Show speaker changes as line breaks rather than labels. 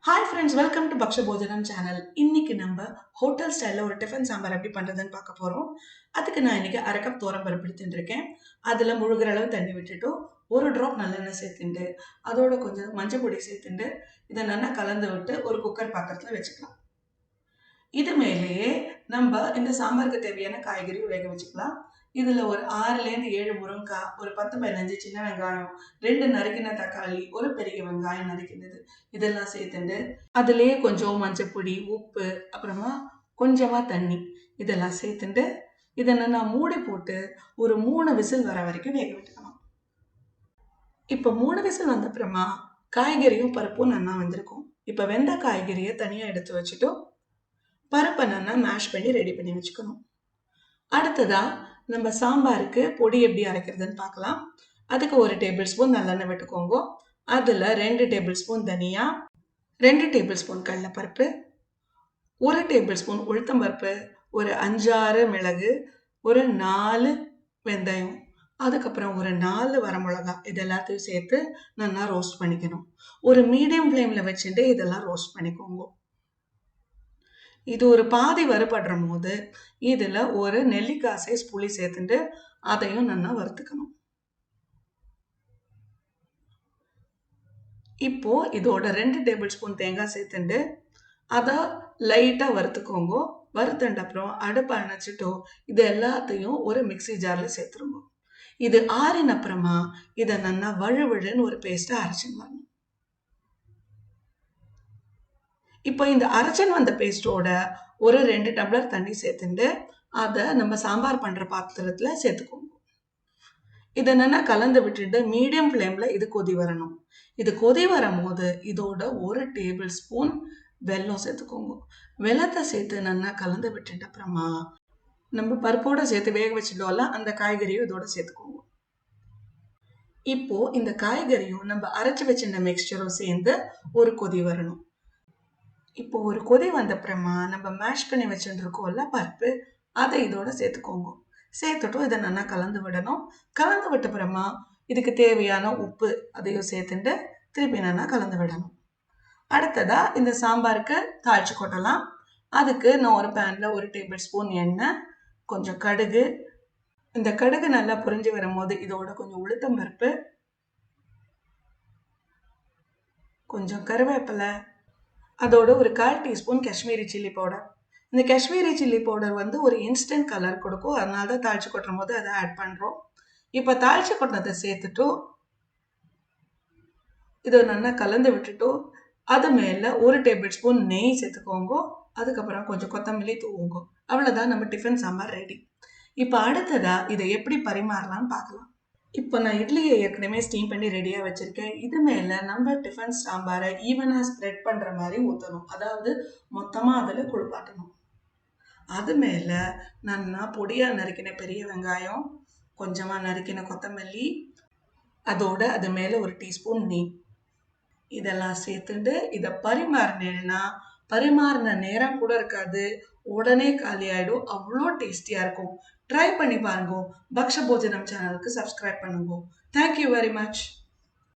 Hi friends, welcome to பக்ஷ போஜனம் channel. இன்னைக்கு நம்ம ஹோட்டல் ஸ்டைலில் ஒரு டிஃபன் சாம்பார் எப்படி பண்ணுறதுன்னு பார்க்க போகிறோம். அதுக்கு நான் இன்னைக்கு அரை கப் துவரம்பருப்பு எடுத்துட்டு இருக்கேன். அதில் முழுகிற அளவு தண்ணி விட்டுட்டு ஒரு ட்ராப் நல்லெண்ணெய் சேர்த்துண்டு அதோட கொஞ்சம் மஞ்சள் பொடி சேர்த்துண்டு இதை நல்லா கலந்து விட்டு ஒரு குக்கர் பாத்திரத்தில் வச்சுக்கலாம். இது மேலேயே நம்ம இந்த சாம்பாருக்கு தேவையான காய்கறி வேக வச்சுக்கலாம். இதில் ஒரு 6லேருந்து 7 முருங்கைக்காய், ஒரு 10-15 சின்ன வெங்காயம், 2 நறுக்கின தக்காளி, ஒரு பெரிய வெங்காயம் நறுக்கினது இதெல்லாம் சேர்த்துண்டு அதுலேயே கொஞ்சம் மஞ்சள் பொடி, உப்பு, அப்புறமா கொஞ்சமாக தண்ணி இதெல்லாம் சேர்த்துண்டு இதை நான் மூடி போட்டு ஒரு 3 விசில் வர வரைக்கும் வேக விட்டுக்கணும். இப்போ 3 விசில் வந்த அப்புறமா காய்கறியும் பருப்பும் நல்லா வந்திருக்கும். இப்போ வெந்த காய்கறியை தனியாக எடுத்து வச்சுட்டு பருப்பை நல்லா மேஷ் பண்ணி ரெடி பண்ணி வச்சுக்கணும். அடுத்ததா நம்ம சாம்பாருக்கு பொடி எப்படி அரைக்கிறதுன்னு பார்க்கலாம். அதுக்கு 1 டேபிள் ஸ்பூன் நல்லெண்ணெய் விட்டுக்கோங்க. அதில் 2 டேபிள் ஸ்பூன் தனியா, 2 டேபிள் ஸ்பூன் கடலைப்பருப்பு, 1 டேபிள் ஸ்பூன் உளுத்தம்பருப்பு, ஒரு 5-6 மிளகு, ஒரு 4 வெந்தயம், அதுக்கப்புறம் ஒரு 4 வரமிளகா இது எல்லாத்தையும் சேர்த்து நல்லா ரோஸ்ட் பண்ணிக்கணும். ஒரு மீடியம் ஃப்ளேமில் வச்சுட்டு இதெல்லாம் ரோஸ்ட் பண்ணிக்கோங்க. இது ஒரு பாதி வறுபடுற போது இதில் ஒரு நெல்லிக்காய் சைஸ் புளி சேர்த்துட்டு அதையும் நல்லா வறுத்துக்கணும். இப்போ இதோட 2 டேபிள் ஸ்பூன் தேங்காய் சேர்த்துட்டு அதை லைட்டாக வறுத்துக்கோங்க. வறுத்துட்ட அப்புறம் அடுப்பை அணைச்சிட்டோ இது எல்லாத்தையும் ஒரு மிக்சி ஜாரில் சேர்த்துருங்க. இது ஆறின அப்புறமா இதை நல்லா வழுவழுன்னு ஒரு பேஸ்ட்டை அரைச்சின்னு வரணும். இப்போ இந்த அரைச்சன் வந்த பேஸ்ட்டோட ஒரு 2 டம்ளர் தண்ணி சேர்த்துட்டு அதை நம்ம சாம்பார் பண்ணுற பாத்திரத்தில் சேர்த்துக்கோங்க. இதை நல்லா கலந்து விட்டுட்டு மீடியம் ஃப்ளேமில் இது கொதி வரணும். இது கொதி வரும் போது இதோட 1 டேபிள் ஸ்பூன் வெல்லம் சேர்த்துக்கோங்க. வெல்லத்தை சேர்த்து நல்லா கலந்து விட்டுட்டு அப்புறமா நம்ம பருப்போடு சேர்த்து வேக வச்சுட்டோம்ல அந்த காய்கறியும் இதோட சேர்த்துக்கோங்க. இப்போ இந்த காய்கறியும் நம்ம அரைச்சி வச்சிருந்த மிக்சரும் சேர்ந்து ஒரு கொதி வரணும். இப்போ ஒரு கொதி வந்த அப்புறமா நம்ம மேஷ் பண்ணி வச்சுருக்கோம்ல பருப்பு அதை இதோட சேர்த்துக்கோங்க. சேர்த்துட்டும் இதை நல்லா கலந்து விடணும். கலந்து விட்ட அப்புறமா இதுக்கு தேவையான உப்பு அதையும் சேர்த்துட்டு திருப்பி நல்லா கலந்து விடணும். அடுத்ததா இந்த சாம்பாருக்கு தாளிச்சு கொட்டலாம். அதுக்கு நான் ஒரு பேனில் 1 டேபிள் ஸ்பூன் எண்ணெய், கொஞ்சம் கடுகு, இந்த கடுகு நல்லா பொரிஞ்சு வரும்போது இதோட கொஞ்சம் உளுத்தம்பருப்பு, கொஞ்சம் கருவேப்பிலை, அதோட ஒரு 1/4 டீஸ்பூன் காஷ்மீரி சில்லி பவுடர். இந்த காஷ்மீரி சில்லி பவுடர் வந்து ஒரு இன்ஸ்டன்ட் கலர் கொடுக்கும். அதனால தான் தாளிச்சு கொட்டுற போது அதை ஆட் பண்ணுறோம். இப்போ தாளிச்சு கொட்டினதை சேர்த்துட்டு இதை நல்லா கலந்து விட்டுட்டு அது மேலே 1 டேபிள் ஸ்பூன் நெய் சேர்த்துக்கோங்க. அதுக்கப்புறம் கொஞ்சம் கொத்தமல்லி தூவுங்க. அவ்வளோதான், நம்ம டிஃபன் சாம்பார் ரெடி. இப்போ அடுத்ததா இதை எப்படி பரிமாறலாம்னு பார்க்கலாம். இப்போ நான் இட்லியை ஏற்கனவே ஸ்டீம் பண்ணி ரெடியாக வச்சுருக்கேன். இது மேலே நம்ம டிஃபன் சாம்பாரை ஈவனாக ஸ்ப்ரெட் பண்ணுற மாதிரி ஊற்றணும். அதாவது மொத்தமாக அதில் குளிப்பாட்டணும். அது மேலே நல்லா பொடியாக நறுக்கின பெரிய வெங்காயம், கொஞ்சமாக நறுக்கின கொத்தமல்லி, அதோட அது மேலே 1 டீஸ்பூன் நெய் இதெல்லாம் சேர்த்துட்டு இதை பரிமாறின நேரம் கூட இருக்காது, உடனே காலி ஆகிடும். அவ்வளோ டேஸ்டியாக இருக்கும். ட்ரை பண்ணி பாருங்க. பக்ஷ போஜனம் சேனலுக்கு சப்ஸ்கிரைப் பண்ணுங்க. Thank you very much.